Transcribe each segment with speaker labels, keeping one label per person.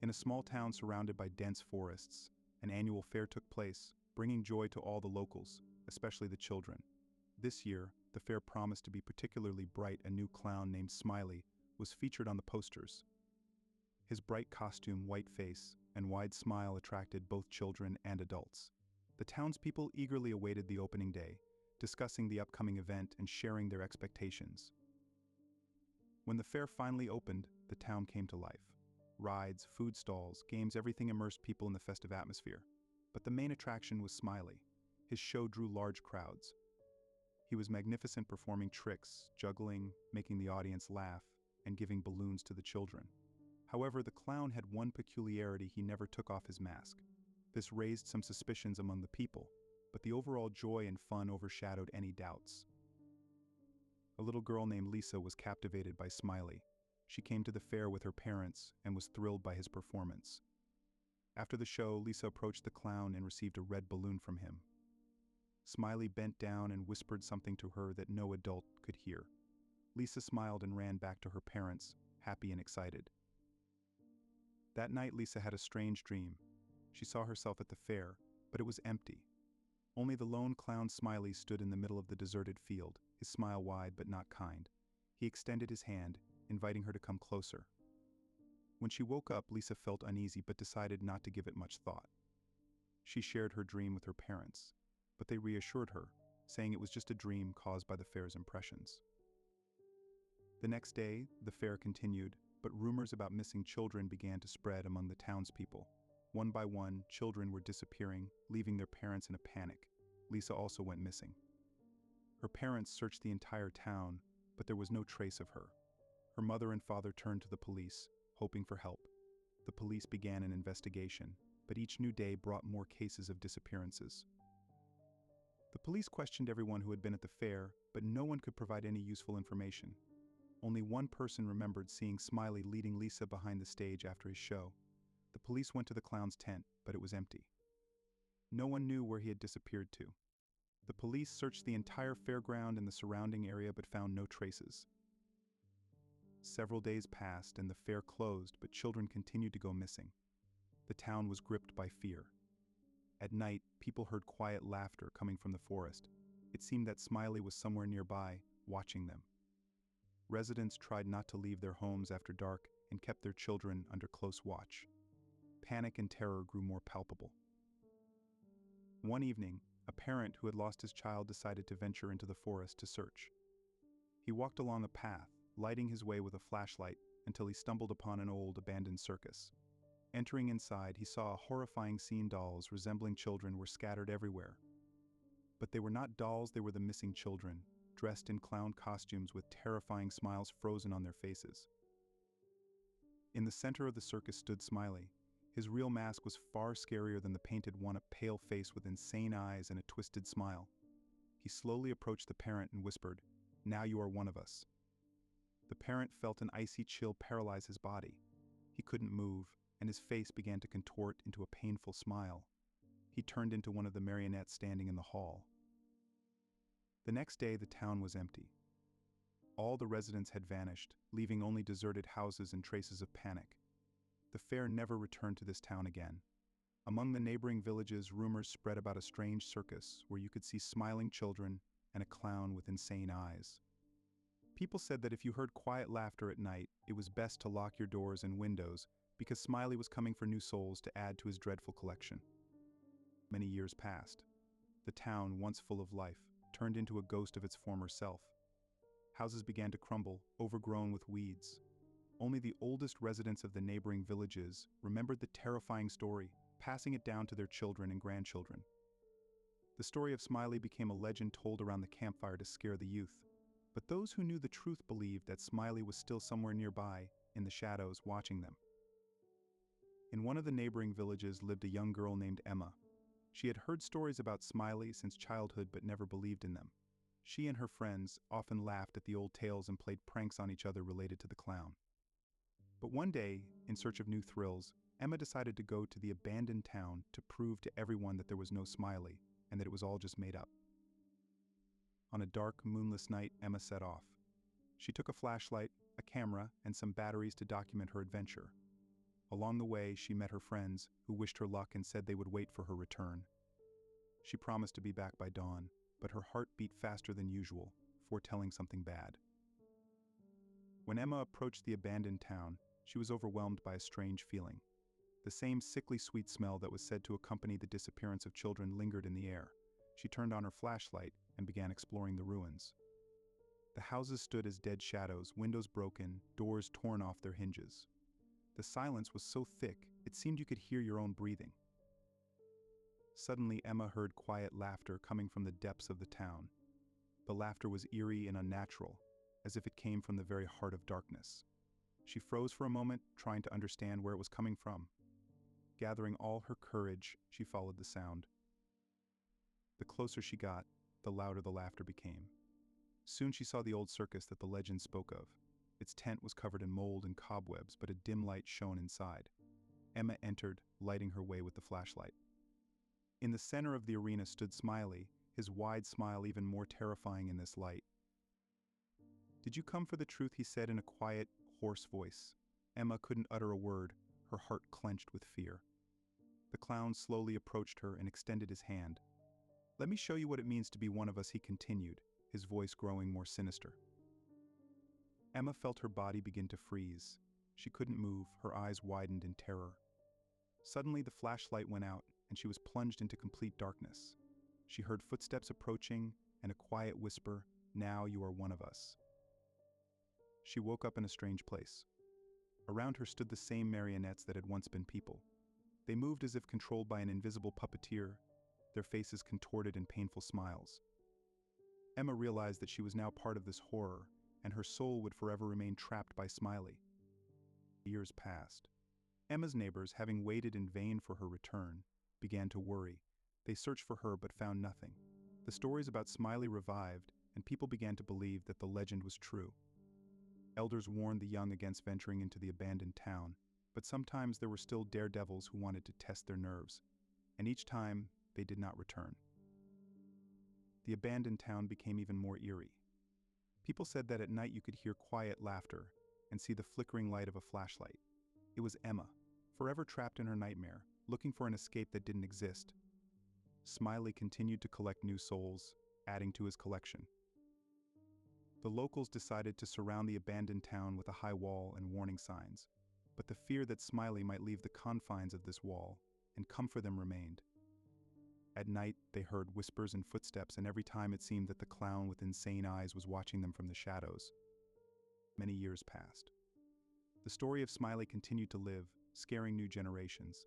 Speaker 1: In a small town surrounded by dense forests, an annual fair took place, bringing joy to all the locals, especially the children. This year, the fair promised to be particularly bright. A new clown named Smiley was featured on the posters. His bright costume, white face, and wide smile attracted both children and adults. The townspeople eagerly awaited the opening day, discussing the upcoming event and sharing their expectations. When the fair finally opened, the town came to life. Rides, food stalls, games, everything immersed people in the festive atmosphere. But the main attraction was Smiley. His show drew large crowds. He was magnificent, performing tricks, juggling, making the audience laugh, and giving balloons to the children. However, the clown had one peculiarity: he never took off his mask. This raised some suspicions among the people, but the overall joy and fun overshadowed any doubts. A little girl named Lisa was captivated by Smiley. She came to the fair with her parents and was thrilled by his performance. After the show, Lisa approached the clown and received a red balloon from him. Smiley bent down and whispered something to her that no adult could hear. Lisa smiled and ran back to her parents, happy and excited. That night, Lisa had a strange dream. She saw herself at the fair, but it was empty. Only the lone clown Smiley stood in the middle of the deserted field, his smile wide but not kind. He extended his hand, inviting her to come closer. When she woke up, Lisa felt uneasy but decided not to give it much thought. She shared her dream with her parents, but they reassured her, saying it was just a dream caused by the fair's impressions. The next day, the fair continued, but rumors about missing children began to spread among the townspeople. One by one, children were disappearing, leaving their parents in a panic. Lisa also went missing. Her parents searched the entire town, but there was no trace of her. Her mother and father turned to the police, hoping for help. The police began an investigation, but each new day brought more cases of disappearances. The police questioned everyone who had been at the fair, but no one could provide any useful information. Only one person remembered seeing Smiley leading Lisa behind the stage after his show. The police went to the clown's tent, but it was empty. No one knew where he had disappeared to. The police searched the entire fairground and the surrounding area but found no traces. Several days passed and the fair closed, but children continued to go missing. The town was gripped by fear. At night, people heard quiet laughter coming from the forest. It seemed that Smiley was somewhere nearby, watching them. Residents tried not to leave their homes after dark and kept their children under close watch. Panic and terror grew more palpable. One evening, a parent who had lost his child decided to venture into the forest to search. He walked along a path, lighting his way with a flashlight until he stumbled upon an old, abandoned circus. Entering inside, he saw a horrifying scene. Dolls resembling children were scattered everywhere. But they were not dolls, they were the missing children, dressed in clown costumes with terrifying smiles frozen on their faces. In the center of the circus stood Smiley. His real mask was far scarier than the painted one, a pale face with insane eyes and a twisted smile. He slowly approached the parent and whispered, "Now you are one of us." The parent felt an icy chill paralyze his body. He couldn't move, and his face began to contort into a painful smile. He turned into one of the marionettes standing in the hall. The next day, the town was empty. All the residents had vanished, leaving only deserted houses and traces of panic. The fair never returned to this town again. Among the neighboring villages, rumors spread about a strange circus where you could see smiling children and a clown with insane eyes. People said that if you heard quiet laughter at night, it was best to lock your doors and windows because Smiley was coming for new souls to add to his dreadful collection. Many years passed. The town, once full of life, turned into a ghost of its former self. Houses began to crumble, overgrown with weeds. Only the oldest residents of the neighboring villages remembered the terrifying story, passing it down to their children and grandchildren. The story of Smiley became a legend told around the campfire to scare the youth. But those who knew the truth believed that Smiley was still somewhere nearby, in the shadows, watching them. In one of the neighboring villages lived a young girl named Emma. She had heard stories about Smiley since childhood but never believed in them. She and her friends often laughed at the old tales and played pranks on each other related to the clown. But one day, in search of new thrills, Emma decided to go to the abandoned town to prove to everyone that there was no Smiley and that it was all just made up. On a dark, moonless night, Emma set off. She took a flashlight, a camera, and some batteries to document her adventure. Along the way, she met her friends, who wished her luck and said they would wait for her return. She promised to be back by dawn, but her heart beat faster than usual, foretelling something bad. When Emma approached the abandoned town, she was overwhelmed by a strange feeling. The same sickly sweet smell that was said to accompany the disappearance of children lingered in the air. She turned on her flashlight and began exploring the ruins. The houses stood as dead shadows, windows broken, doors torn off their hinges. The silence was so thick, it seemed you could hear your own breathing. Suddenly, Emma heard quiet laughter coming from the depths of the town. The laughter was eerie and unnatural, as if it came from the very heart of darkness. She froze for a moment, trying to understand where it was coming from. Gathering all her courage, she followed the sound. The closer she got, the louder the laughter became. Soon she saw the old circus that the legend spoke of. Its tent was covered in mold and cobwebs, but a dim light shone inside. Emma entered, lighting her way with the flashlight. In the center of the arena stood Smiley, his wide smile even more terrifying in this light. "Did you come for the truth?" he said in a quiet, hoarse voice. Emma couldn't utter a word, her heart clenched with fear. The clown slowly approached her and extended his hand. "Let me show you what it means to be one of us," he continued, his voice growing more sinister. Emma felt her body begin to freeze. She couldn't move, her eyes widened in terror. Suddenly the flashlight went out, and she was plunged into complete darkness. She heard footsteps approaching and a quiet whisper, "Now you are one of us." She woke up in a strange place. Around her stood the same marionettes that had once been people. They moved as if controlled by an invisible puppeteer, their faces contorted in painful smiles. Emma realized that she was now part of this horror, and her soul would forever remain trapped by Smiley. Years passed. Emma's neighbors, having waited in vain for her return, began to worry. They searched for her but found nothing. The stories about Smiley revived, and people began to believe that the legend was true. Elders warned the young against venturing into the abandoned town, but sometimes there were still daredevils who wanted to test their nerves, and each time they did not return. The abandoned town became even more eerie. People said that at night you could hear quiet laughter and see the flickering light of a flashlight. It was Emma, forever trapped in her nightmare, looking for an escape that didn't exist. Smiley continued to collect new souls, adding to his collection. The locals decided to surround the abandoned town with a high wall and warning signs, but the fear that Smiley might leave the confines of this wall and come for them remained. At night, they heard whispers and footsteps, and every time it seemed that the clown with insane eyes was watching them from the shadows. Many years passed. The story of Smiley continued to live, scaring new generations.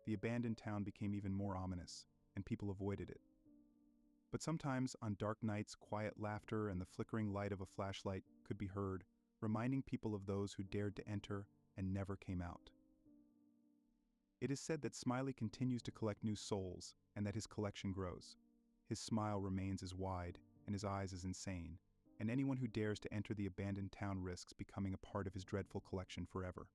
Speaker 1: The abandoned town became even more ominous, and people avoided it. But sometimes, on dark nights, quiet laughter and the flickering light of a flashlight could be heard, reminding people of those who dared to enter and never came out. It is said that Smiley continues to collect new souls, and that his collection grows. His smile remains as wide, and his eyes as insane, and anyone who dares to enter the abandoned town risks becoming a part of his dreadful collection forever.